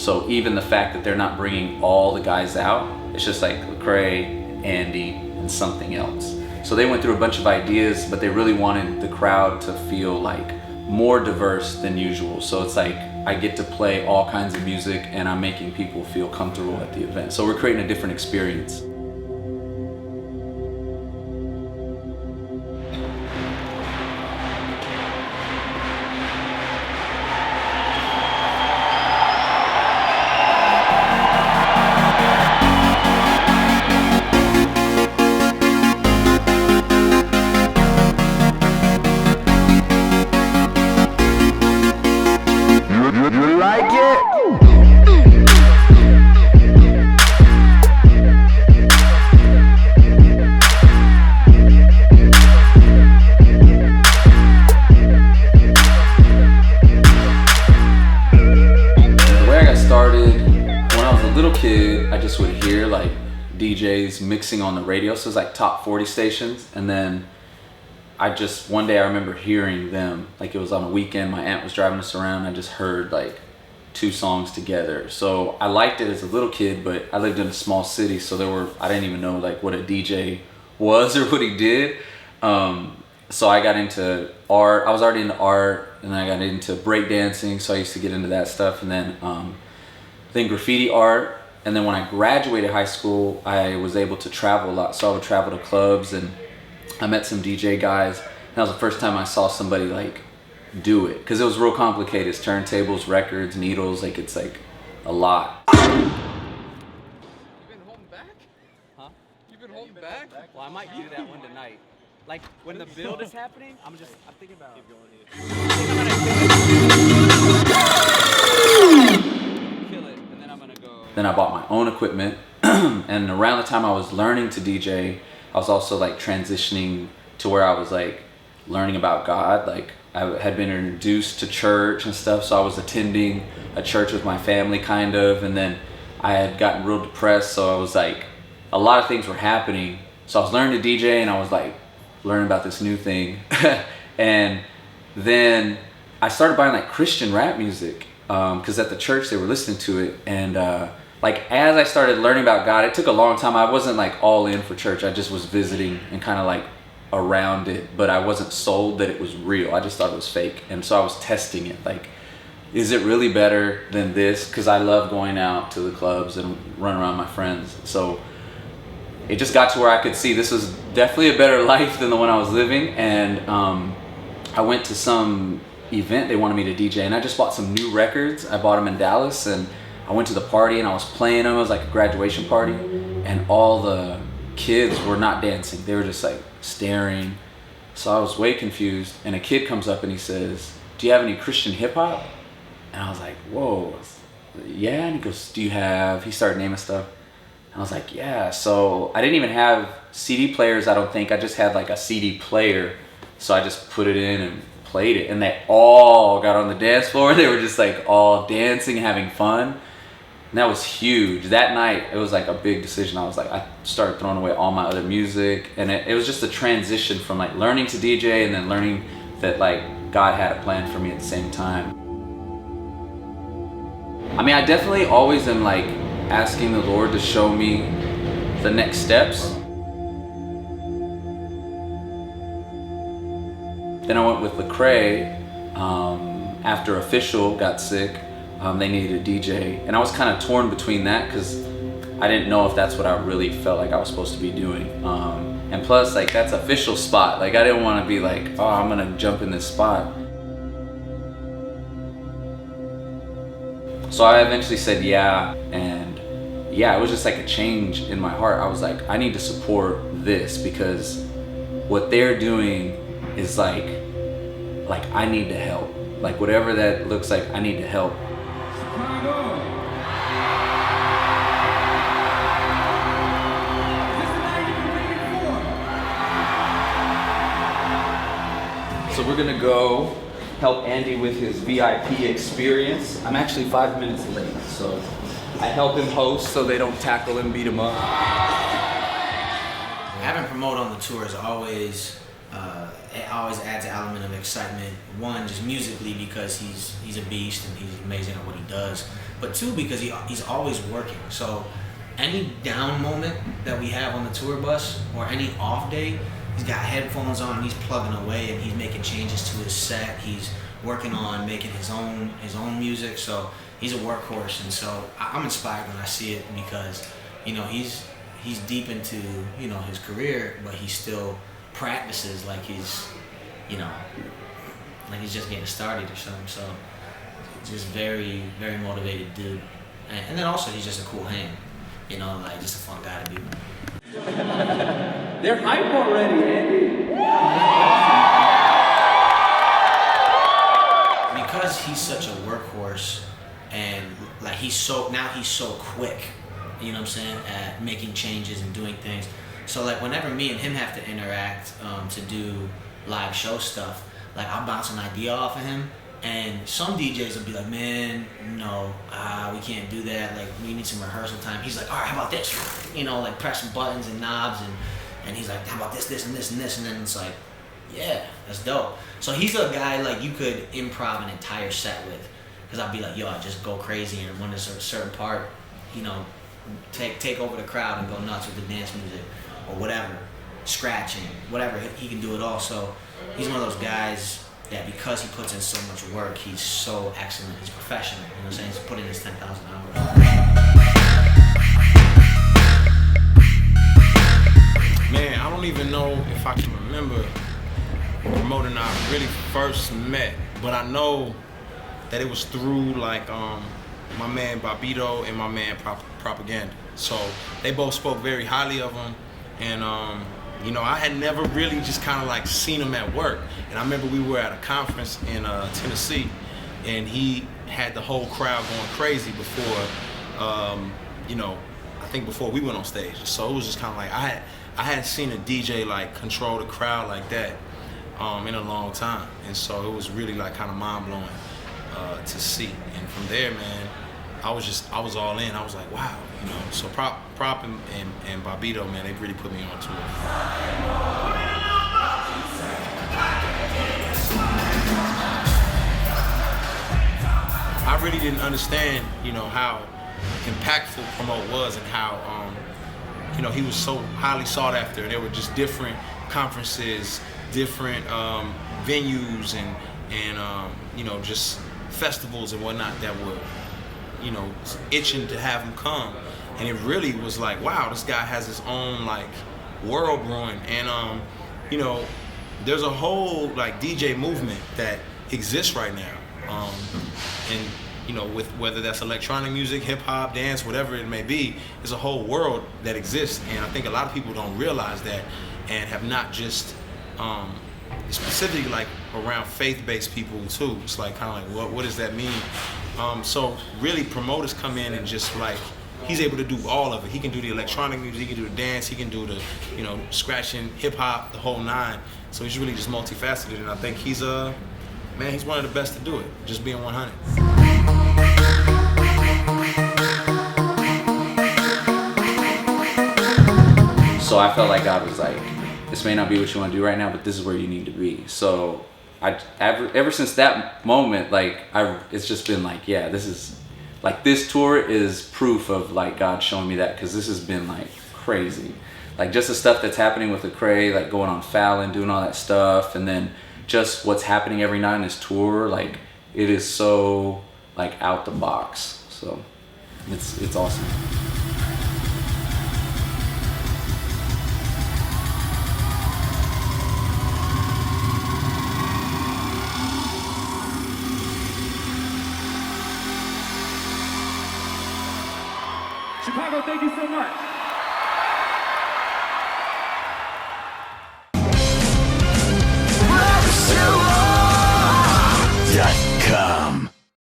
So even the fact that they're not bringing all the guys out, it's just like Lecrae, Andy, and something else. So they went through a bunch of ideas, but they really wanted the crowd to feel like more diverse than usual. So it's like I get to play all kinds of music and I'm making people feel comfortable at the event. So we're creating a different experience. Kid, I just would hear like DJs mixing on the radio, so it was like top 40 stations, and then one day I remember hearing them, like it was on a weekend, my aunt was driving us around, I just heard like 2 songs together. So I liked it as a little kid, but I lived in a small city, so I didn't even know like what a DJ was or what he did. So I got into art. I was already into art, and I got into breakdancing, so I used to get into that stuff, and then graffiti art. And then when I graduated high school, I was able to travel a lot. So I would travel to clubs, and I met some DJ guys. And that was the first time I saw somebody like do it, because it was real complicated. It's turntables, records, needles, like it's like a lot. You've been holding back? Huh? You've been holding back? Well, I might do that one tonight. Like when the build is happening, I'm thinking about keep going. Kill it, and then I'm gonna go. Then I bought my own equipment, and around the time I was learning to DJ, I was also like transitioning to where I was like learning about God. Like I had been introduced to church and stuff, so I was attending a church with my family kind of, and then I had gotten real depressed, so I was like, a lot of things were happening. So I was learning to DJ, and I was like learning about this new thing. And then I started buying like Christian rap music, because at the church they were listening to it, and like as I started learning about God, it took a long time. I wasn't like all in for church. I just was visiting and kind of like around it, but I wasn't sold that it was real. I just thought it was fake. And so I was testing it, like, is it really better than this? Because I love going out to the clubs and run around with my friends. So it just got to where I could see this was definitely a better life than the one I was living. And I went to some event they wanted me to DJ, and I just bought some new records. I bought them in Dallas, and I went to the party and I was playing them. It was like a graduation party, and all the kids were not dancing. They were just like staring. So I was way confused, and a kid comes up and he says, "Do you have any Christian hip hop?" And I was like, "Whoa, yeah." And he goes, "Do you have," he started naming stuff. And I was like, "Yeah." So I didn't even have CD players, I don't think. I just had like a CD player. So I just put it in and played it, and they all got on the dance floor. They were just like all dancing, having fun. And that was huge. That night, it was like a big decision. I was like, I started throwing away all my other music, and it was just a transition from like learning to DJ and then learning that like God had a plan for me at the same time. I mean, I definitely always am like asking the Lord to show me the next steps. Then I went with Lecrae. After Official got sick, they needed a DJ, and I was kind of torn between that because I didn't know if that's what I really felt like I was supposed to be doing. And plus, like, that's Official spot. Like, I didn't want to be like, oh, I'm gonna jump in this spot. So I eventually said yeah, and yeah, it was just like a change in my heart. I was like, I need to support this because what they're doing is like I need to help. Like, whatever that looks like, I need to help. So we're gonna go help Andy with his VIP experience. I'm actually 5 minutes late, so I help him host so they don't tackle him, beat him up. Having promote on the tour is always it always adds an element of excitement. One, just musically because he's a beast and he's amazing at what he does. But two, because he's always working. So any down moment that we have on the tour bus or any off day, he's got headphones on and he's plugging away and he's making changes to his set. He's working on making his own music. So he's a workhorse, and so I'm inspired when I see it because, you know, he's deep into, you know, his career, but he still practices like he's, you know, like he's just getting started or something. So just very, very motivated dude. And then also he's just a cool hang, you know, like just a fun guy to be with. They're hype already, Andy. Because he's such a workhorse and like he's so quick, you know what I'm saying, at making changes and doing things. So like whenever me and him have to interact to do live show stuff, like I'll bounce an idea off of him, and some DJs will be like, man, no, we can't do that, like we need some rehearsal time. He's like, all right, how about this? You know, like pressing buttons and knobs, and he's like, how about this, and this, and this, and then it's like, yeah, that's dope. So he's a guy like you could improv an entire set with, because I'll be like, yo, I just go crazy, and when there's a certain part, you know, take over the crowd and go nuts with the dance music or whatever, scratching, whatever, he can do it all. So he's one of those guys that because he puts in so much work, he's so excellent, he's professional, you know what I'm saying, he's put in his 10,000 hours. Man, I don't even know if I can remember Promoter and I really first met, but I know that it was through like my man Bobito and my man Propaganda. So they both spoke very highly of him, and you know, I had never really just kind of like seen him at work. And I remember we were at a conference in Tennessee, and he had the whole crowd going crazy before, you know, I think before we went on stage. So it was just kind of like I hadn't seen a DJ like control the crowd like that in a long time, and so it was really like kind of mind blowing to see. And from there, man, I was all in. I was like, wow, you know. So Prop and Bobito, man, they really put me on to it. I really didn't understand, you know, how impactful Promote was and how, you know, he was so highly sought after. There were just different conferences, different venues, and you know, just festivals and whatnot that were, you know, itching to have him come. And it really was like, wow, this guy has his own like world growing. And you know, there's a whole like DJ movement that exists right now. And you know, with whether that's electronic music, hip hop, dance, whatever it may be, there's a whole world that exists. And I think a lot of people don't realize that and have not just specifically like around faith-based people too. It's like kind of like what does that mean? So really promoters come in and just like he's able to do all of it. He can do the electronic music, he can do the dance, he can do the, you know, scratching, hip hop, the whole nine. So he's really just multifaceted, and I think he's man, he's one of the best to do it, just being 100. So I felt like God was like, this may not be what you want to do right now, but this is where you need to be. So ever since that moment, like it's just been like, yeah, this is like, this tour is proof of like God showing me that, because this has been like crazy. Like just the stuff that's happening with Lecrae, like going on Fallon, doing all that stuff, and then just what's happening every night in this tour, like it is so like out the box. So it's awesome. Chicago, thank you so much.